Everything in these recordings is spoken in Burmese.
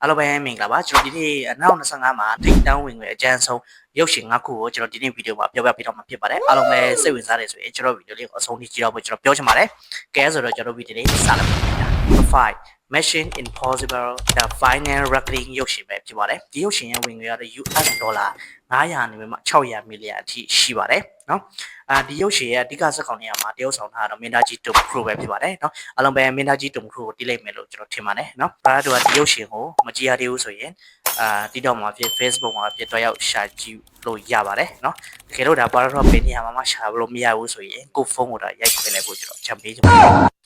အားလုံးပဲမင်္ဂလာပါကျွန်တော်ဒီနေ့2025မှာထိတ်တန်းဝင်ငွေအကျန်းဆုံးရုပ်ရှင်5ခုကိုကျွန်တော်ဒီနေ့ဗီဒီယိုမှာပြောပြပေးတော့မှာဖြစ်ပါတယ်အားလုံးပဲစိတ်ဝင်စားတယ်ဆိုရင်ကျွန်တော်ဗီဒီယိုလေးကိုအဆုံးထိကြည့်တော့ဖို့ကျွန်တော်ပြောချင်ပါတယ်ကဲဆိုတော့ကျွန်တော်ဗီဒီယိုလေးစလာပါမယ် 5 Mission Impossible The Final Reckoning ရုပ်ရှင်ပဲဖြစ်ပါတယ်ဒီရုပ်ရှင်ရဲ့ဝင်ငွေကတော့ US ဒေါ်လာ900နေမှ600မီလီယံအထိရှိပါတယ်နော်ဒီရုပ်ရှင်ရဲ့အဓိကဇာတ်ကောင်နေရာမှာတရုတ်ဆောင်ထားတော့မင်းသားကြီး Tom Cruise ပဲဖြစ်ပါတယ်နော်အားလုံးပဲမင်းသားကြီး Tom Cruise ကိုတီးလိုက်မယ်လို့ကျွန်တော်ထင်ပါတယ်နော်ဘာလို့ဒီရုပ်ရှင်ကိုမကြည့်ရသေးဘူးဆိုရင်တီးတော့မှာဖြစ် Facebook မှာဖြစ်တော့ရောက်ရှာကြည့်လို့ရပါတယ်နော်တကယ်လို့ဒါပါတော့ဘယ်နေရာမှာရှာလို့မရဘူးဆိုရင်ကိုဖုန်းကိုတော့ရိုက်ခွင့်လိုက်ဖို့ကျွန်တော်ချမ်းပေးချင်ပါတယ်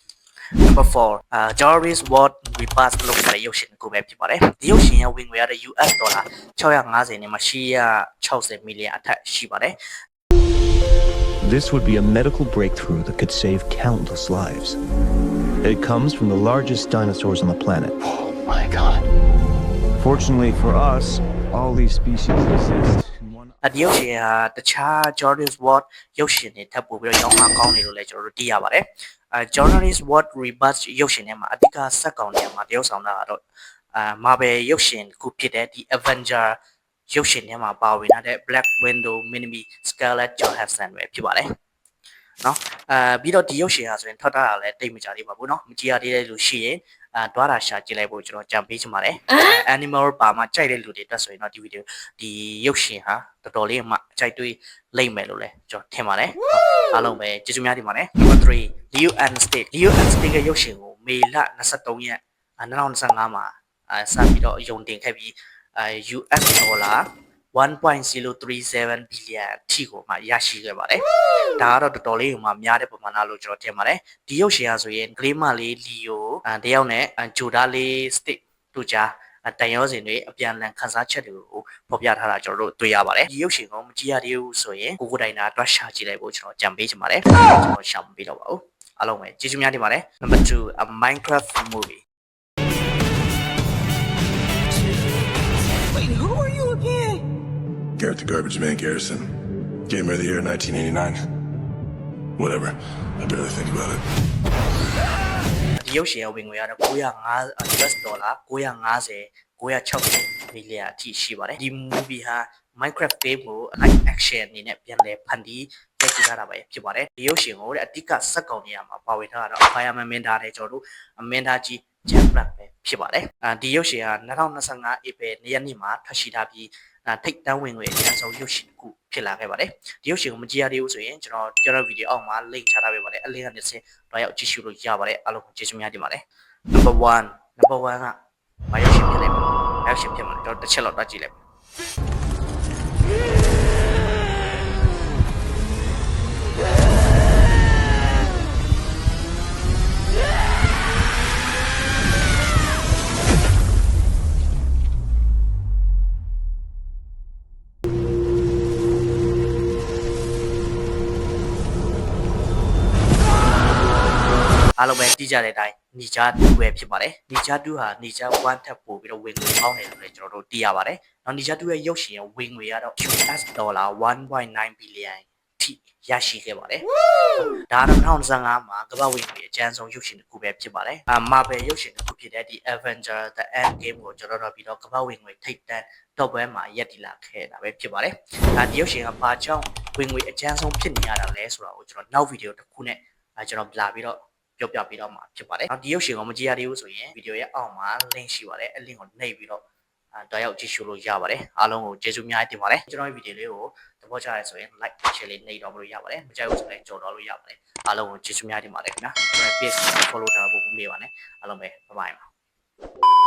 Number 4 Joris What Repass လို့ခေါ်တဲ့ရုပ်ရှင်ကိုပဲဖြစ်ပါတယ်ဒီရုပ်ရှင်ရဲ့ဝင်ငွေရတဲ့ US ဒေါ်လာ650နဲ့မှ860မီလီယံအထက်ရှိပါတယ် This would be a medical breakthrough that could save countless lives. It comes from the largest dinosaurs on the planet. Oh my god. Fortunately for us, all these species exist in one ဒီရုပ်ရှင်ဟာတခြား Joris What ရုပ်ရှင်တွေထပ်ပို့ပြီးတော့ရောင်းအားကောင်းတယ်လို့လည်းကျွန်တော်တို့သိရပါတယ်Joris What Rebirth ရုပ်ရှင်ထဲမှာအဓိကဇာတ်ကောင်တွေမှာတရုတ်ဆောင်တာကတော့Marvel ရုပ်ရှင်ခုဖြစ်တဲ့ဒီ Avenger ရုပ်ရှင်ထဲမှာပါဝင်တဲ့ Black Widow Mini Scarlett Johansson ပဲဖြစ်ပါတယ်နော်ပြီးတော့ဒီရုပ်ရှင်ဟာဆိုရင်ထွက်တာလည်းတိတ်မကြသေးပါဘူးเนาะမကြည့်ရသေးတဲ့လူရှိရင်တွားတာရှာကြည့်လိုက်ဖို့ကျွန်တော်ကြံပေးချင်ပါတယ် Animal ပါမှာကြိုက်တဲ့လူတွေတက်ဆိုရင်တော့ဒီဗီဒီယိုဒီရုပ်ရှင်ဟာတော်တော်လေးမှကြိုက်တွေ့လိမ့်မယ်လို့လည်းကျွန်တော်ထင်ပါတယ်အားလုံးပဲကျေးဇူးများတင်ပါတယ် Number 3 Leo and Stick ရဲ့ရုပ်ရှင်ကိုမေလ23ရက်2025မှာစပြီးတော့ယုံတင်ခဲ့ပြီးUS ဒေါ်လာ1.037 ဘီလီယံအထိကိုမှရရှိခဲ့ပါတယ်။ဒါကတော့တော်တော်လေးမှများတဲ့ပမာဏလို့ကျွန်တော်ထင်ပါတယ်။ဒီရုပ်ရှင်ဟာဆိုရင်ကလေးမလေးလီယိုတယောက်နဲ့ဂျိုဒါလေးစတစ်တို့ကြားတန်ရောစင်တွေအပြန်အလှန်ခန်းစားချက်တွေကိုဖော်ပြထားတာကျွန်တော်တို့တွေ့ရပါတယ်။ဒီရုပ်ရှင်ကိုမကြည့်ရသေးဘူးဆိုရင်ကိုကိုတိုင်တာတွားရှာကြည့်လိုက်ဖို့ကျွန်တော်ကြံပေးချင်ပါတယ်။ကျွန်တော်ရှာမပေးတော့ပါဘူး။အားလုံးပဲကျေးဇူးများတင်ပါတယ်။ Number 2 A Minecraft Movie Garrett the Garbage Man Garrison. Game of the year 1989. Whatever. I barely think about it. ဒီရုပ်ရှင်ရဲ့ဝင်ငွေကတော့905 US ဒေါ်လာ950 960မီလီယံအထိရှိပါတယ်ဒီ movie ဟာ Minecraft game ကို live action အနေနဲ့ပြန်လည်ဖန်တီးရိုက်ကူးထားတာပဲဖြစ်ပါတယ်ဒီရုပ်ရှင်ကိုအဓိကဇက်ကောင်နေရာမှာပါဝင်ထားတာတော့ Fireman မင်းသားတဲ့ကျွန်တော်တို့မင်းသားကြီး Jack Black ပဲဖြစ်ပါတယ်ဒီရုပ်ရှင်ဟာ2025 April 2ရက်နေ့မှာထွက်ရှိထားပြီးထိတ်တန်းဝင်ငွေအကျဉ်းဆုံးရုပ်ရှင်တစ်ခုဖြစ်လာခဲ့ပါတယ်ဒီရုပ်ရှင်ကိုမကြည့်ရသေးဘူးဆိုရင်ကျွန်တော်ဗီဒီယိုအောက်မှာ link ချထားပေးပါတယ်အလင်းကနေဆင်းတော့ရောက်ကြည့်ရှုလို့ရပါတယ်အားလုံးကိုကျေးဇူးများတင်ပါတယ် Number 1ကမရုပ်ရှင်ဖြစ်လိုက်ပါရုပ်ရှင်ဖြစ်မှာတော့တစ်ချက်လောက်တော့ကြည့်လိုက်ပါအားလုံးပဲသိကြတဲ့အတိုင်းနီဂျာ2ပဲဖြစ်ပါတယ်နီဂျာ2ဟာနီဂျာ1ထပ်ပို့ပြီးတော့ဝင်ငွေပေါင်းတယ်လို့လည်းကျွန်တော်တို့သိရပါတယ်နောက်နီဂျာ2ရဲ့ရုပ်ရှင်ရဲ့ဝင်ငွေကတော့ US ဒေါ်လာ1.9 ဘီလီယံထိရရှိခဲ့ပါတယ်ဒါကတော့2025မှာကမ္ဘာဝင်ငွေအကျန်းဆုံးရုပ်ရှင်တစ်ခုပဲဖြစ်ပါတယ်Marvel ရုပ်ရှင်တစ်ခုဖြစ်တဲ့ဒီ Avenger The Endgame ကိုကျွန်တော်တို့ပြီးတော့ကမ္ဘာဝင်ငွေထိပ်တန်းတော့ပွဲမှာရက်တည်လာခဲ့တာပဲဖြစ်ပါတယ်ဒီရုပ်ရှင်ကဘာကြောင့်ဝင်ငွေအကျန်းဆုံးဖြစ်နေရတာလဲဆိုတာကိုကျွန်တော်နောက်ဗီဒီယိုတစ်ခုနဲ့ကျွန်တော်လာပြီးတော့ပြောပြပေးတော့မှာဖြစ်ပါတယ်။ဒီရုပ်ရှင်ကိုမကြည့်ရသေးဘူးဆိုရင်ဗီဒီယိုရဲ့အောက်မှာ link ရှိပါတယ်။အဲ့ link ကိုနှိပ်ပြီးတော့တွားရောက်ကြည့်ရှုလို့ရပါတယ်။အားလုံးကိုကျေးဇူးများတင်ပါတယ်။ကျွန်တော်ရဲ့ဗီဒီယိုလေးကိုသဘောကျရဆိုရင် like share လေးနှိပ်တော့လို့ရပါတယ်။မကြိုက်ဘူးဆိုရင်ကြော်တော့လို့ရပါတယ်။အားလုံးကိုကျေးဇူးများတင်ပါတယ်ခင်ဗျာ။ကျွန်တော်ရဲ့ page ကို follow ထားဖို့မမေ့ပါနဲ့။အားလုံးပဲ bye bye ပါ